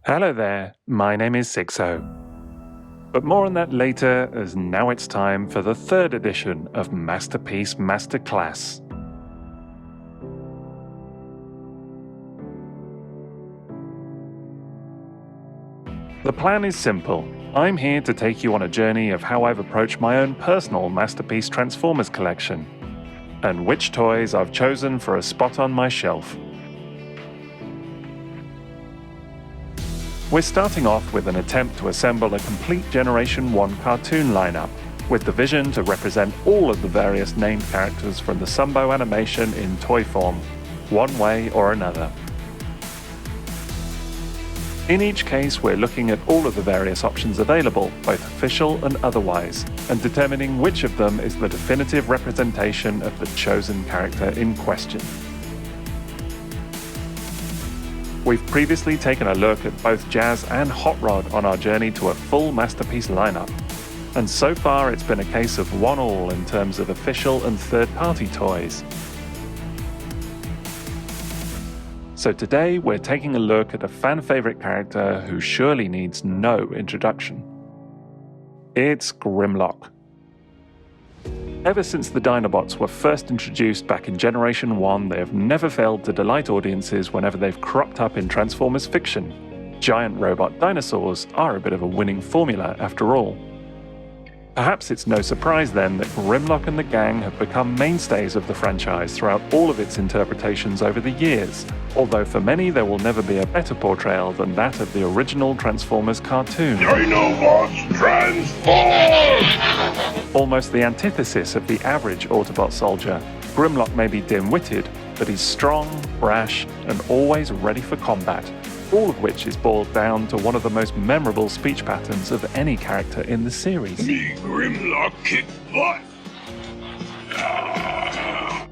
Hello there, my name is Sixo. But more on that later, as now it's time for the third edition of Masterpiece Masterclass. The plan is simple. I'm here to take you on a journey of how I've approached my own personal Masterpiece Transformers collection, and which toys I've chosen for a spot on my shelf. We're starting off with an attempt to assemble a complete Generation 1 cartoon lineup, with the vision to represent all of the various named characters from the Sunbow animation in toy form, one way or another. In each case, we're looking at all of the various options available, both official and otherwise, and determining which of them is the definitive representation of the chosen character in question. We've previously taken a look at both Jazz and Hot Rod on our journey to a full Masterpiece lineup, and so far it's been a case of 1-1 in terms of official and third-party toys. So today we're taking a look at a fan-favourite character who surely needs no introduction. It's Grimlock. Ever since the Dinobots were first introduced back in Generation 1, they have never failed to delight audiences whenever they've cropped up in Transformers fiction. Giant robot dinosaurs are a bit of a winning formula after all. Perhaps it's no surprise then that Grimlock and the gang have become mainstays of the franchise throughout all of its interpretations over the years, although for many there will never be a better portrayal than that of the original Transformers cartoon. Dinobots transform! Almost the antithesis of the average Autobot soldier, Grimlock may be dim-witted, but he's strong, brash, and always ready for combat, all of which is boiled down to one of the most memorable speech patterns of any character in the series. Me Grimlock kick butt!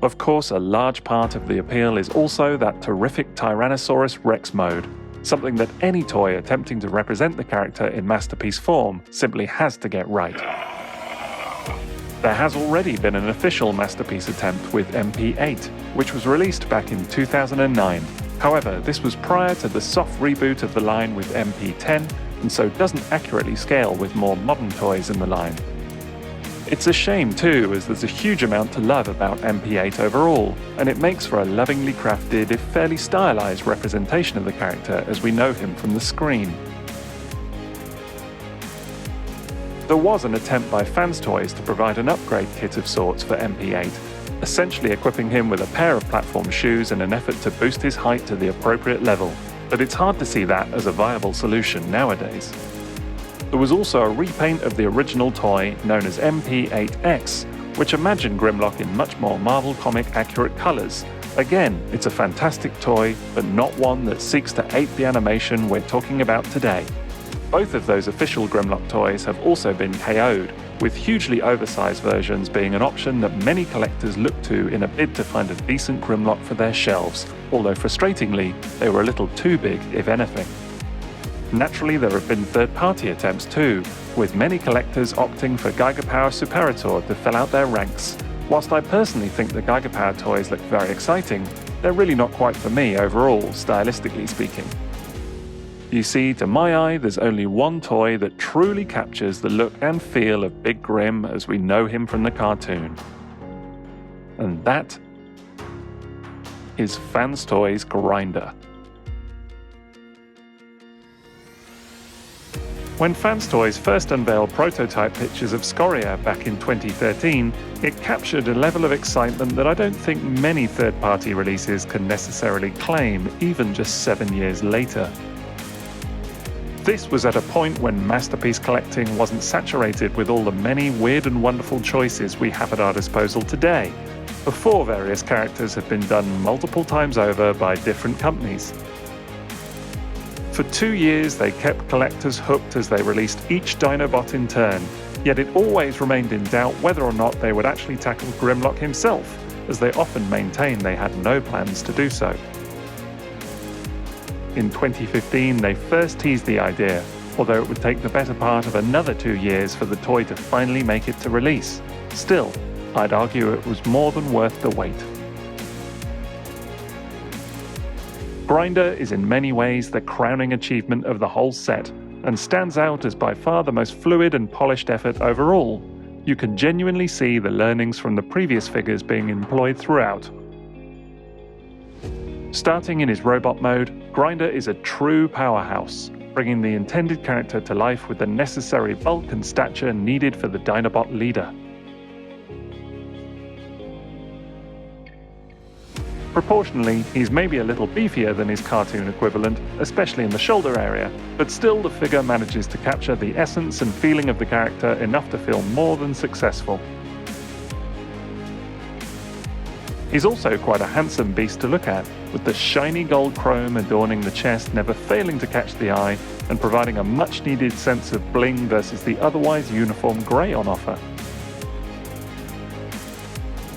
Of course, a large part of the appeal is also that terrific Tyrannosaurus Rex mode, something that any toy attempting to represent the character in Masterpiece form simply has to get right. There has already been an official Masterpiece attempt with MP8, which was released back in 2009. However, this was prior to the soft reboot of the line with MP10, and so doesn't accurately scale with more modern toys in the line. It's a shame too, as there's a huge amount to love about MP8 overall, and it makes for a lovingly crafted, if fairly stylized representation of the character as we know him from the screen. There was an attempt by Fans Toys to provide an upgrade kit of sorts for MP8, essentially equipping him with a pair of platform shoes in an effort to boost his height to the appropriate level, but it's hard to see that as a viable solution nowadays. There was also a repaint of the original toy known as MP8X, which imagined Grimlock in much more Marvel comic accurate colours. Again, it's a fantastic toy, but not one that seeks to ape the animation we're talking about today. Both of those official Grimlock toys have also been KO'd, with hugely oversized versions being an option that many collectors look to in a bid to find a decent Grimlock for their shelves, although frustratingly, they were a little too big, if anything. Naturally, there have been third-party attempts too, with many collectors opting for Giga Power Superator to fill out their ranks. Whilst I personally think the Giga Power toys look very exciting, they're really not quite for me overall, stylistically speaking. You see, to my eye, there's only one toy that truly captures the look and feel of Big Grim as we know him from the cartoon. And that is Fans Toys Grinder. When Fans Toys first unveiled prototype pictures of Scoria back in 2013, it captured a level of excitement that I don't think many third-party releases can necessarily claim, even just 7 years later. This was at a point when Masterpiece collecting wasn't saturated with all the many weird and wonderful choices we have at our disposal today, before various characters had been done multiple times over by different companies. For 2 years they kept collectors hooked as they released each Dinobot in turn, yet it always remained in doubt whether or not they would actually tackle Grimlock himself, as they often maintained they had no plans to do so. In 2015, they first teased the idea, although it would take the better part of another 2 years for the toy to finally make it to release. Still, I'd argue it was more than worth the wait. Grinder is in many ways the crowning achievement of the whole set, and stands out as by far the most fluid and polished effort overall. You can genuinely see the learnings from the previous figures being employed throughout. Starting in his robot mode, Grinder is a true powerhouse, bringing the intended character to life with the necessary bulk and stature needed for the Dinobot leader. Proportionally, he's maybe a little beefier than his cartoon equivalent, especially in the shoulder area, but still the figure manages to capture the essence and feeling of the character enough to feel more than successful. He's also quite a handsome beast to look at, with the shiny gold chrome adorning the chest never failing to catch the eye and providing a much-needed sense of bling versus the otherwise uniform grey on offer.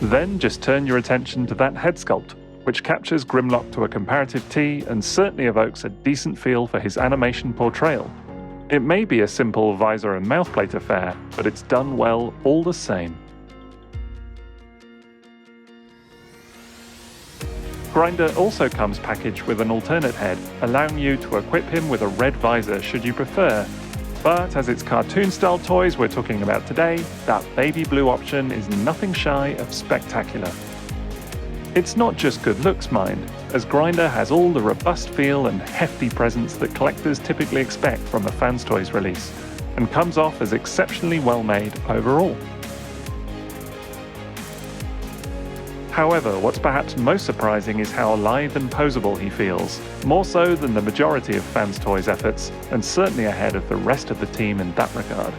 Then just turn your attention to that head sculpt, which captures Grimlock to a comparative T and certainly evokes a decent feel for his animation portrayal. It may be a simple visor and mouthplate affair, but it's done well all the same. Grinder also comes packaged with an alternate head, allowing you to equip him with a red visor should you prefer. But as it's cartoon-style toys we're talking about today, that baby blue option is nothing shy of spectacular. It's not just good looks, mind, as Grinder has all the robust feel and hefty presence that collectors typically expect from a Fans Toys release, and comes off as exceptionally well made overall. However, what's perhaps most surprising is how lithe and posable he feels, more so than the majority of Fans Toys' efforts, and certainly ahead of the rest of the team in that regard.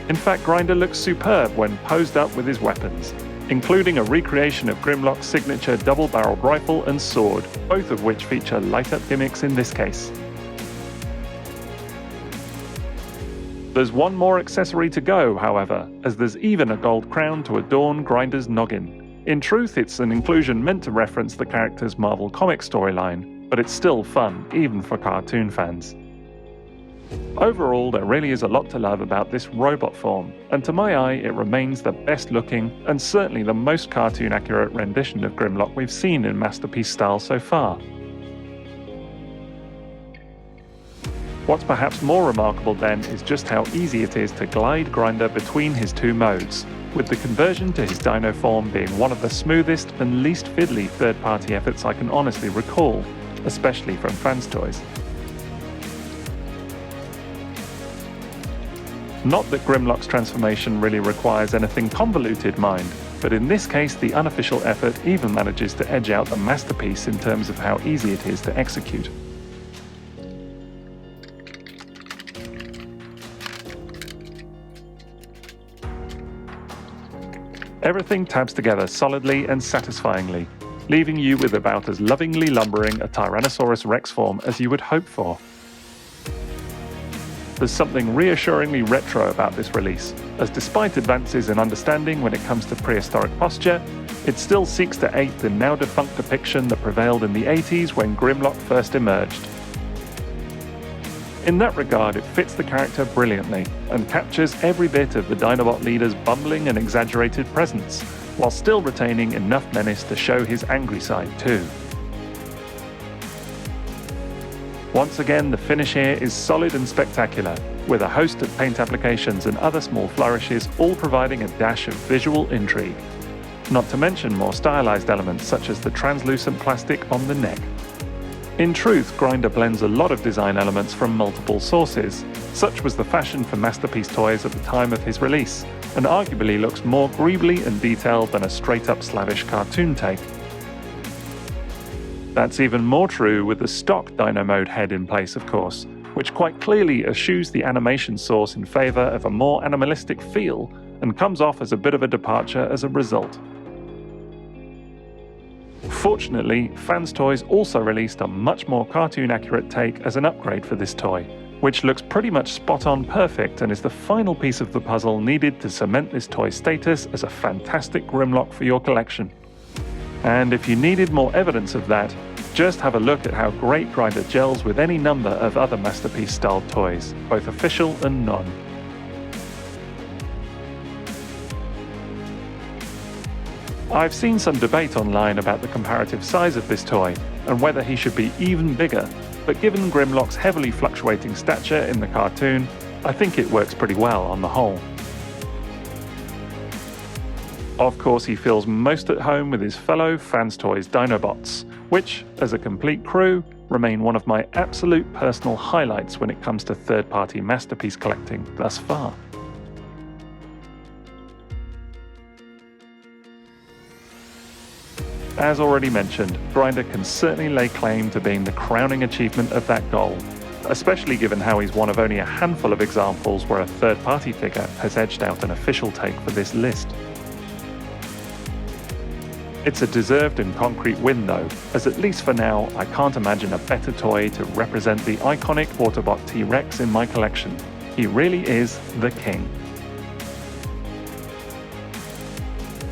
In fact, Grinder looks superb when posed up with his weapons, including a recreation of Grimlock's signature double-barreled rifle and sword, both of which feature light-up gimmicks in this case. There's one more accessory to go, however, as there's even a gold crown to adorn Grinder's noggin. In truth, it's an inclusion meant to reference the character's Marvel Comics storyline, but it's still fun, even for cartoon fans. Overall, there really is a lot to love about this robot form, and to my eye it remains the best looking and certainly the most cartoon accurate rendition of Grimlock we've seen in Masterpiece style so far. What's perhaps more remarkable then is just how easy it is to glide Grinder between his two modes, with the conversion to his dino form being one of the smoothest and least fiddly third-party efforts I can honestly recall, especially from Fans Toys. Not that Grimlock's transformation really requires anything convoluted, mind, but in this case the unofficial effort even manages to edge out the Masterpiece in terms of how easy it is to execute. Everything tabs together solidly and satisfyingly, leaving you with about as lovingly lumbering a Tyrannosaurus Rex form as you would hope for. There's something reassuringly retro about this release, as despite advances in understanding when it comes to prehistoric posture, it still seeks to ape the now-defunct depiction that prevailed in the 80s when Grimlock first emerged. In that regard, it fits the character brilliantly, and captures every bit of the Dinobot leader's bumbling and exaggerated presence, while still retaining enough menace to show his angry side too. Once again, the finish here is solid and spectacular, with a host of paint applications and other small flourishes all providing a dash of visual intrigue. Not to mention more stylized elements such as the translucent plastic on the neck. In truth, Grinder blends a lot of design elements from multiple sources. Such was the fashion for Masterpiece toys at the time of his release, and arguably looks more greebly and detailed than a straight-up slavish cartoon take. That's even more true with the stock Dino Mode head in place, of course, which quite clearly eschews the animation source in favour of a more animalistic feel, and comes off as a bit of a departure as a result. Fortunately, Fans Toys also released a much more cartoon-accurate take as an upgrade for this toy, which looks pretty much spot-on perfect and is the final piece of the puzzle needed to cement this toy's status as a fantastic Grimlock for your collection. And if you needed more evidence of that, just have a look at how great Grinder gels with any number of other Masterpiece-styled toys, both official and non. I've seen some debate online about the comparative size of this toy and whether he should be even bigger, but given Grimlock's heavily fluctuating stature in the cartoon, I think it works pretty well on the whole. Of course, he feels most at home with his fellow Fans Toys Dinobots, which, as a complete crew, remain one of my absolute personal highlights when it comes to third-party masterpiece collecting thus far. As already mentioned, Grinder can certainly lay claim to being the crowning achievement of that goal, especially given how he's one of only a handful of examples where a third-party figure has edged out an official take for this list. It's a deserved and concrete win though, as at least for now, I can't imagine a better toy to represent the iconic Autobot T-Rex in my collection. He really is the king.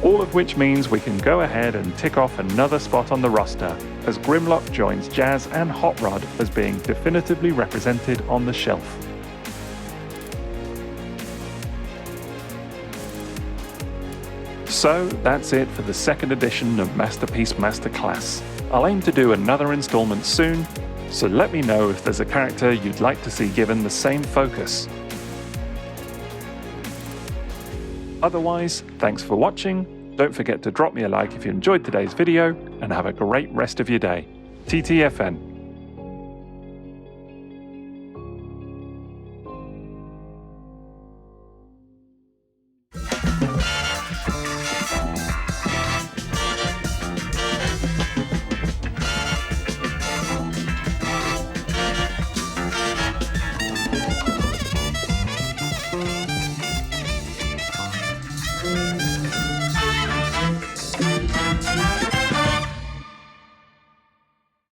All of which means we can go ahead and tick off another spot on the roster, as Grimlock joins Jazz and Hot Rod as being definitively represented on the shelf. So that's it for the second edition of Masterpiece Masterclass. I'll aim to do another installment soon, so let me know if there's a character you'd like to see given the same focus. Otherwise, thanks for watching, don't forget to drop me a like if you enjoyed today's video, and have a great rest of your day. TTFN.